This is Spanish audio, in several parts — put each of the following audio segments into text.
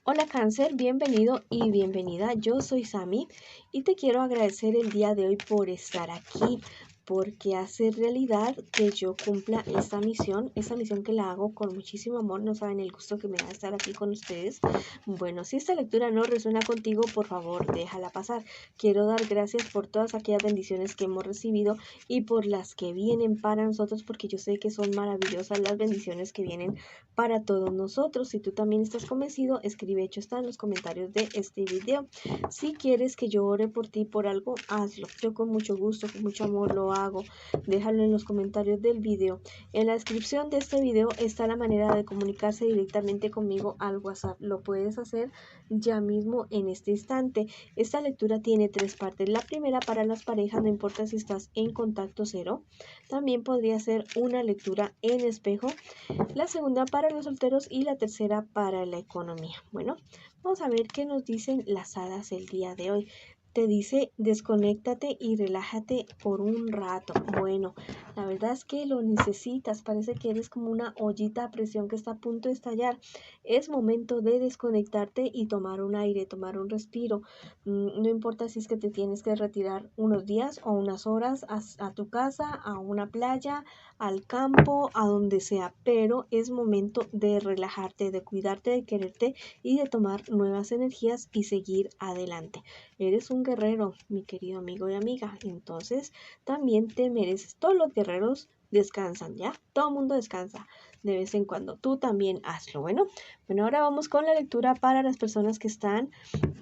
Hola Cáncer, bienvenido y bienvenida. Yo soy Sami y te quiero agradecer el día de hoy por estar aquí, porque hace realidad que yo cumpla esta misión que la hago con muchísimo amor. No saben el gusto que me da estar aquí con ustedes. Bueno, si esta lectura no resuena contigo, por favor, déjala pasar. Quiero dar gracias por todas aquellas bendiciones que hemos recibido y por las que vienen para nosotros, porque yo sé que son maravillosas las bendiciones que vienen para todos nosotros. Si tú también estás convencido, escribe hecho está en los comentarios de este video. Si quieres que yo ore por ti por algo, hazlo. Yo con mucho gusto, con mucho amor lo hago. Déjalo en los comentarios del video. En la descripción de este video está la manera de comunicarse directamente conmigo al WhatsApp. Lo puedes hacer ya mismo en este instante. Esta lectura tiene tres partes. La primera para las parejas, no importa si estás en contacto cero. También podría ser una lectura en espejo, la segunda para los solteros y la tercera para la economía. Bueno, vamos a ver qué nos dicen las hadas el día de hoy. Te dice desconéctate y relájate por un rato. Bueno, la verdad es que lo necesitas. Parece que eres como una ollita a presión que está a punto de estallar. Es momento de desconectarte y tomar un aire, tomar un respiro. No importa si es que te tienes que retirar unos días o unas horas a tu casa, a una playa, al campo, a donde sea, pero es momento de relajarte, de cuidarte, de quererte y de tomar nuevas energías y seguir adelante. Eres un guerrero, mi querido amigo y amiga, entonces también te mereces. Todos los guerreros descansan, ¿ya? Todo el mundo descansa de vez en cuando. Tú también hazlo. Bueno, ahora vamos con la lectura para las personas que están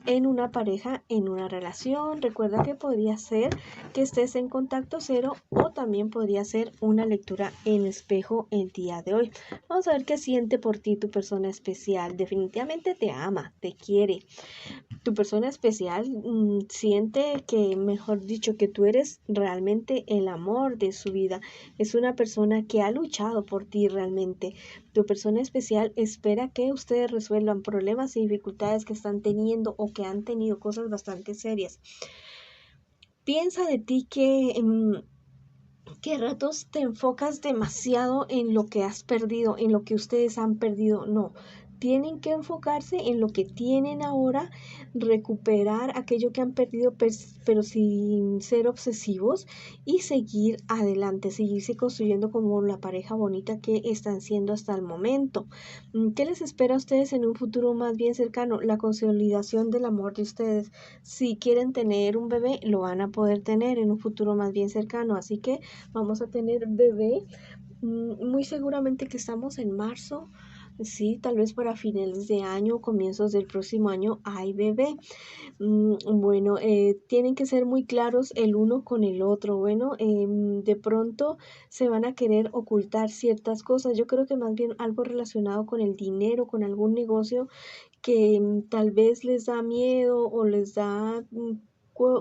en una pareja, en una relación. Recuerda que podría ser que estés en contacto cero o también podría ser una lectura en espejo el día de hoy. Vamos a ver qué siente por ti tu persona especial. Definitivamente te ama, te quiere. Tu persona especial siente que, mejor dicho, que tú eres realmente el amor de su vida. Es una persona que ha luchado por ti realmente. Tu persona especial espera que ustedes resuelvan problemas y dificultades que están teniendo o que han tenido, cosas bastante serias. Piensa de ti que a ratos te enfocas demasiado en lo que has perdido, en lo que ustedes han perdido. No, tienen que enfocarse en lo que tienen ahora, recuperar aquello que han perdido, pero sin ser obsesivos y seguir adelante, seguirse construyendo como la pareja bonita que están siendo hasta el momento. ¿Qué les espera a ustedes en un futuro más bien cercano? La consolidación del amor de ustedes. Si quieren tener un bebé, lo van a poder tener en un futuro más bien cercano, así que vamos a tener bebé. Muy seguramente que estamos en marzo. Sí, tal vez para finales de año, comienzos del próximo año hay bebé. Bueno, tienen que ser muy claros el uno con el otro. Bueno, de pronto se van a querer ocultar ciertas cosas. Yo creo que más bien algo relacionado con el dinero, con algún negocio que tal vez les da miedo o les da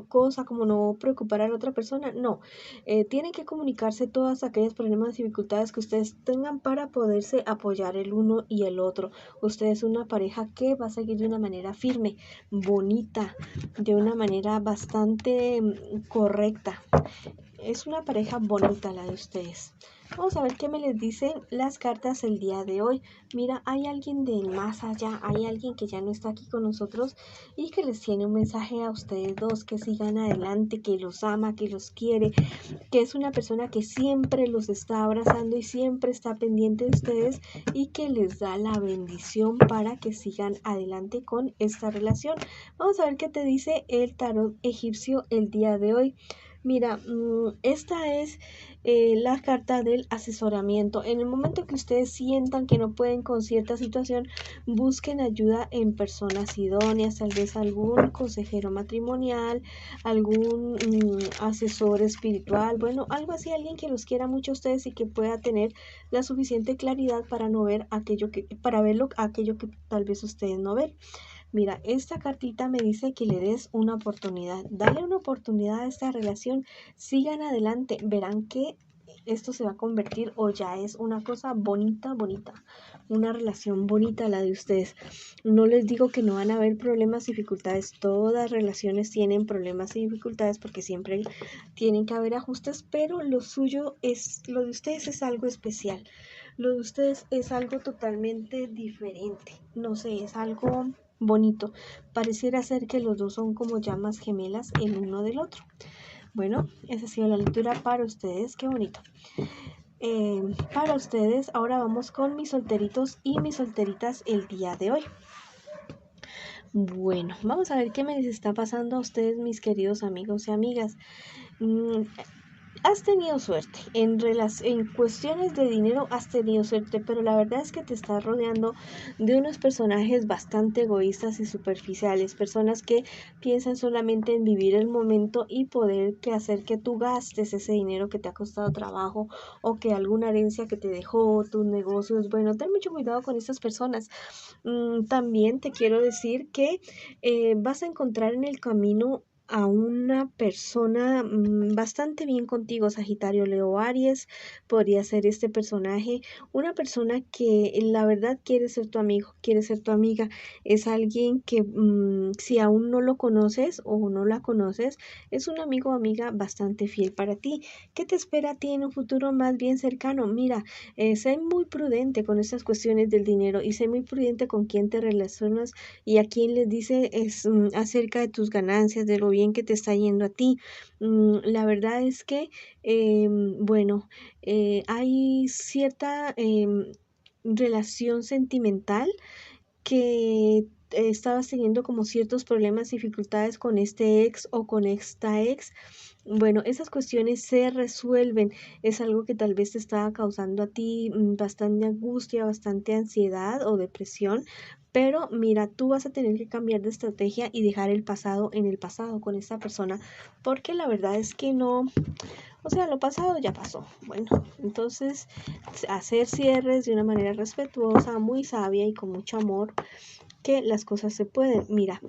cosa como no preocupar a la otra persona. No, tienen que comunicarse todas aquellas problemas y dificultades que ustedes tengan para poderse apoyar el uno y el otro. Ustedes son una pareja que va a seguir de una manera firme, bonita, de una manera bastante correcta. Es una pareja bonita la de ustedes. Vamos a ver qué me les dicen las cartas el día de hoy. Mira, hay alguien del más allá, hay alguien que ya no está aquí con nosotros y que les tiene un mensaje a ustedes dos, que sigan adelante, que los ama, que los quiere, que es una persona que siempre los está abrazando y siempre está pendiente de ustedes y que les da la bendición para que sigan adelante con esta relación. Vamos a ver qué te dice el tarot egipcio el día de hoy. Mira, esta es la carta del asesoramiento. En el momento que ustedes sientan que no pueden con cierta situación, busquen ayuda en personas idóneas, tal vez algún consejero matrimonial, algún asesor espiritual, bueno, algo así, alguien que los quiera mucho a ustedes y que pueda tener la suficiente claridad para no ver para verlo aquello que tal vez ustedes no ven. Mira, esta cartita me dice que le des una oportunidad. Dale una oportunidad a esta relación. Sigan adelante. Verán que esto se va a convertir o ya es una cosa bonita, bonita. Una relación bonita la de ustedes. No les digo que no van a haber problemas y dificultades. Todas relaciones tienen problemas y dificultades porque siempre tienen que haber ajustes, pero lo de ustedes es algo especial. Lo de ustedes es algo totalmente diferente. No sé, es algo bonito. Pareciera ser que los dos son como llamas gemelas el uno del otro. Bueno, esa ha sido la lectura para ustedes. Qué bonito. Para ustedes, ahora vamos con mis solteritos y mis solteritas el día de hoy. Bueno, vamos a ver qué me les está pasando a ustedes, mis queridos amigos y amigas. Has tenido suerte, en cuestiones de dinero has tenido suerte, pero la verdad es que te estás rodeando de unos personajes bastante egoístas y superficiales, personas que piensan solamente en vivir el momento y poder hacer que tú gastes ese dinero que te ha costado trabajo o que alguna herencia que te dejó, tus negocios. Bueno, ten mucho cuidado con estas personas. También te quiero decir que vas a encontrar en el camino a una persona bastante bien contigo, Sagitario, Leo, Aries, podría ser este personaje, una persona que la verdad quiere ser tu amigo, quiere ser tu amiga, es alguien que si aún no lo conoces o no la conoces, es un amigo o amiga bastante fiel para ti. ¿Qué te espera a ti en un futuro más bien cercano? Mira, sé muy prudente con estas cuestiones del dinero y sé muy prudente con quién te relacionas y a quién les dice acerca de tus ganancias, de lo bien que te está yendo a ti. La verdad es que, bueno, hay cierta relación sentimental que estabas teniendo como ciertos problemas, dificultades con este ex o con esta ex. Bueno, esas cuestiones se resuelven. Es algo que tal vez te estaba causando a ti bastante angustia, bastante ansiedad o depresión. Pero mira, tú vas a tener que cambiar de estrategia y dejar el pasado en el pasado con esta persona, porque la verdad es que no, o sea, lo pasado ya pasó. Bueno, entonces hacer cierres de una manera respetuosa, muy sabia y con mucho amor, que las cosas se pueden. Mira,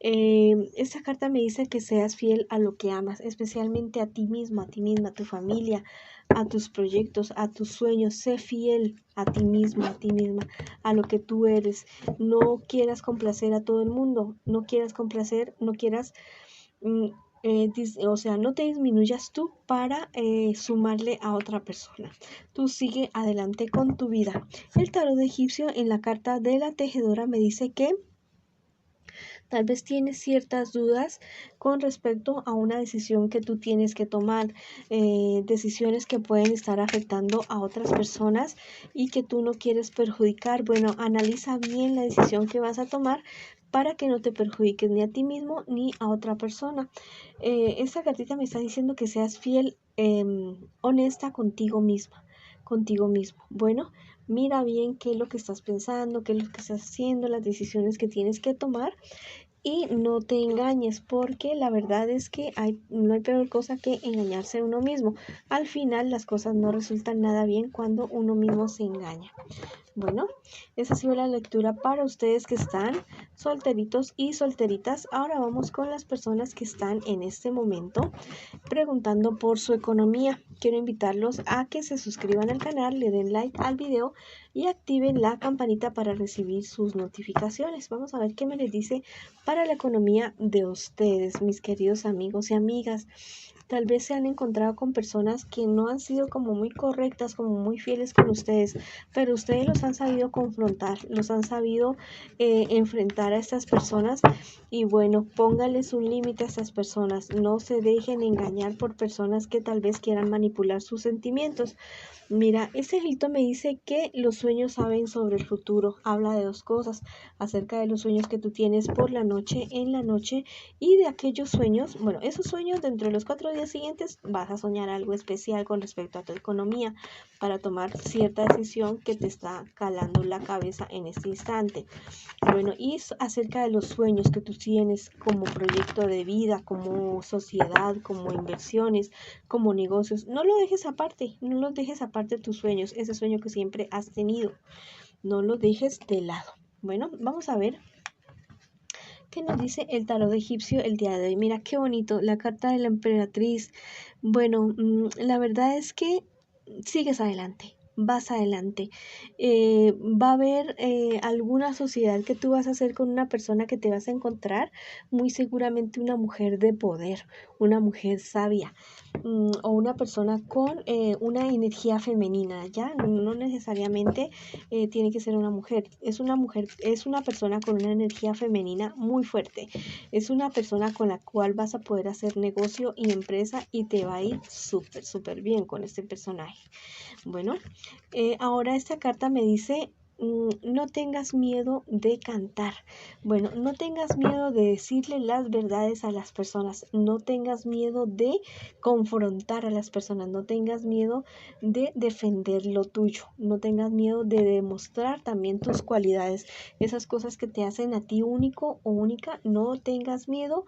esta carta me dice que seas fiel a lo que amas, especialmente a ti mismo, a ti misma, a tu familia, a tus proyectos, a tus sueños. Sé fiel a ti mismo, a ti misma, a lo que tú eres. No quieras complacer a todo el mundo, no quieras complacer, no quieras, o sea, no te disminuyas tú para sumarle a otra persona. Tú sigue adelante con tu vida. El tarot egipcio en la carta de la tejedora me dice que tal vez tienes ciertas dudas con respecto a una decisión que tú tienes que tomar, decisiones que pueden estar afectando a otras personas y que tú no quieres perjudicar. Bueno, analiza bien la decisión que vas a tomar para que no te perjudiques ni a ti mismo ni a otra persona. Esta cartita me está diciendo que seas fiel, honesta contigo misma, contigo mismo. Bueno, mira bien qué es lo que estás pensando, qué es lo que estás haciendo, las decisiones que tienes que tomar y no te engañes, porque la verdad es que no hay peor cosa que engañarse a uno mismo. Al final las cosas no resultan nada bien cuando uno mismo se engaña. Bueno, esa ha sido la lectura para ustedes que están solteritos y solteritas. Ahora vamos con las personas que están en este momento preguntando por su economía. Quiero invitarlos a que se suscriban al canal, le den like al video y activen la campanita para recibir sus notificaciones. Vamos a ver qué me les dice para la economía de ustedes, mis queridos amigos y amigas. Tal vez se han encontrado con personas que no han sido como muy correctas, como muy fieles con ustedes, pero ustedes los han sabido confrontar, los han sabido enfrentar a estas personas y bueno, póngales un límite a estas personas. No se dejen engañar por personas que tal vez quieran manipular sus sentimientos. Mira, este grito me dice que los sueños saben sobre el futuro. Habla de dos cosas, acerca de los sueños que tú tienes por la noche, en la noche, y de aquellos sueños, bueno, esos sueños dentro de los 4 días siguientes vas a soñar algo especial con respecto a tu economía para tomar cierta decisión que te está calando la cabeza en este instante. Bueno, y acerca de los sueños que tú tienes como proyecto de vida, como sociedad, como inversiones, como negocios. No lo dejes aparte, no los dejes aparte tus sueños, ese sueño que siempre has tenido. No lo dejes de lado. Bueno, vamos a ver qué nos dice el tarot egipcio el día de hoy. Mira qué bonito, la carta de la emperatriz. Bueno, la verdad es que sigues adelante. vas adelante. Va a haber alguna sociedad que tú vas a hacer con una persona que te vas a encontrar, muy seguramente una mujer de poder, una mujer sabia, o una persona con una energía femenina, ¿ya? No necesariamente tiene que ser una mujer, es una persona con una energía femenina muy fuerte, es una persona con la cual vas a poder hacer negocio y empresa y te va a ir súper, súper bien con este personaje. Bueno, ahora esta carta me dice, no tengas miedo de cantar. Bueno, no tengas miedo de decirle las verdades a las personas. No tengas miedo de confrontar a las personas. No tengas miedo de defender lo tuyo. No tengas miedo de demostrar también tus cualidades. Esas cosas que te hacen a ti único o única. No tengas miedo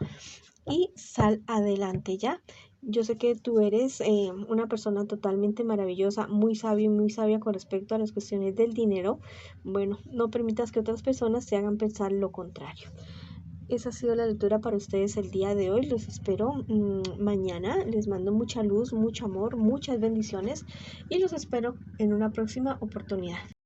y sal adelante, ¿ya? Yo sé que tú eres una persona totalmente maravillosa, muy sabia y muy sabia con respecto a las cuestiones del dinero. Bueno, no permitas que otras personas te hagan pensar lo contrario. Esa ha sido la lectura para ustedes el día de hoy. Los espero mañana. Les mando mucha luz, mucho amor, muchas bendiciones y los espero en una próxima oportunidad.